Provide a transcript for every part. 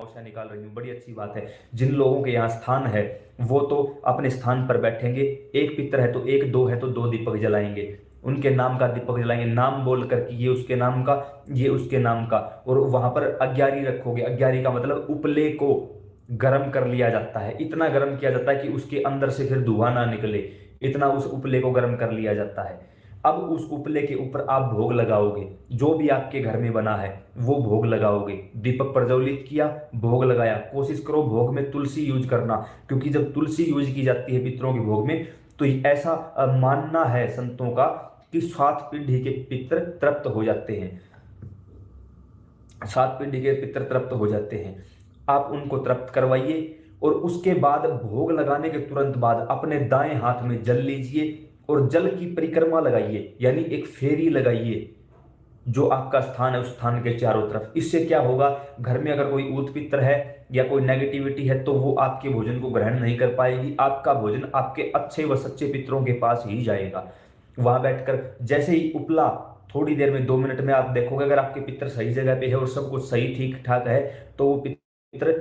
अमावस्या निकाल रही हूँ, बड़ी अच्छी बात है। जिन लोगों के यहाँ स्थान है वो तो अपने स्थान पर बैठेंगे, एक पितर है तो एक, दो है तो दो दीपक जलाएंगे, उनके नाम का दीपक जलाएंगे, नाम बोल करके ये उसके नाम का, ये उसके नाम का। और वहां पर अग्यारी रखोगे, अग्यारी का मतलब उपले को गर्म कर लिया जाता है, इतना गर्म किया जाता है कि उसके अंदर से फिर धुआं ना निकले, इतना उस उपले को गर्म कर लिया जाता है। अब उस उपले के ऊपर आप भोग लगाओगे, जो भी आपके घर में बना है वो भोग लगाओगे। दीपक प्रज्वलित किया, भोग लगाया, कोशिश करो भोग में तुलसी यूज करना, क्योंकि जब तुलसी यूज की जाती है पितरों के भोग में तो ऐसा मानना है संतों का कि 7 पीढ़ी के पितर तृप्त हो जाते हैं, 7 पीढ़ी के पितर तृप्त हो जाते हैं। आप उनको तृप्त करवाइए और उसके बाद भोग लगाने के तुरंत बाद अपने दाएं हाथ में जल लीजिए और जल की परिक्रमा लगाइए, यानी एक फेरी लगाइए जो आपका स्थान है उस स्थान के चारों तरफ। इससे क्या होगा, घर में अगर कोई ऊत पित्र है या कोई नेगेटिविटी है तो वो आपके भोजन को ग्रहण नहीं कर पाएगी, आपका भोजन आपके अच्छे व सच्चे पितरों के पास ही जाएगा। वहां बैठकर जैसे ही उपला थोड़ी देर में 2 मिनट में आप देखोगे अगर आपके पितर सही जगह पे है और सब कुछ सही ठीक ठाक है तो वो पितर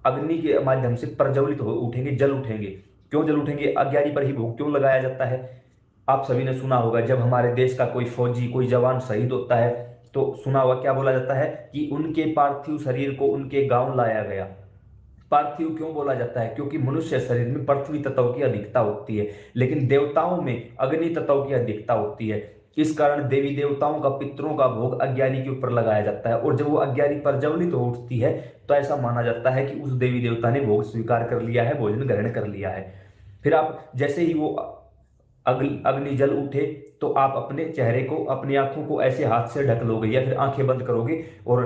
अग्नि के माध्यम से प्रज्वलित हो उठेंगे, जल उठेंगे। क्यों जल उठेंगे, अग्यारी पर ही भोग क्यों लगाया जाता है। आप सभी ने सुना होगा जब हमारे देश का कोई फौजी कोई जवान शहीद होता है तो सुना होगा क्या बोला जाता है कि उनके पार्थिव शरीर को उनके गांव लाया गया। पार्थिव क्यों बोला जाता है, क्योंकि मनुष्य शरीर में पृथ्वी तत्व की अधिकता होती है लेकिन देवताओं में अग्नि तत्व की अधिकता होती है। इस कारण देवी देवताओं का पितरों का भोग अज्ञानी के ऊपर लगाया जाता है और जब वो अज्ञानी प्रज्वलित हो उठती है तो ऐसा माना जाता है कि उस देवी देवता ने भोग स्वीकार कर लिया है, भोजन ग्रहण कर लिया है। फिर आप जैसे ही वो अग्नि जल उठे तो आप अपने चेहरे को अपनी आंखों को ऐसे हाथ से ढक लोगे या फिर आंखें बंद करोगे और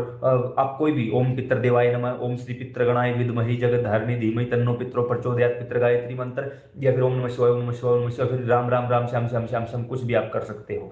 आप कोई भी ओम पितर देवाय नमः, ओम श्री पितर गणाय विद्महि जगत धारिणी धीमहि तन्नो पितरो प्रचोदयात् पितर गायत्री मंत्र, या फिर ओम नमः शिवाय, ओम नमः शिवाय, ओम नमः शिवाय, फिर राम राम राम श्याम श्याम श्याम श्याम कुछ भी आप कर सकते हो।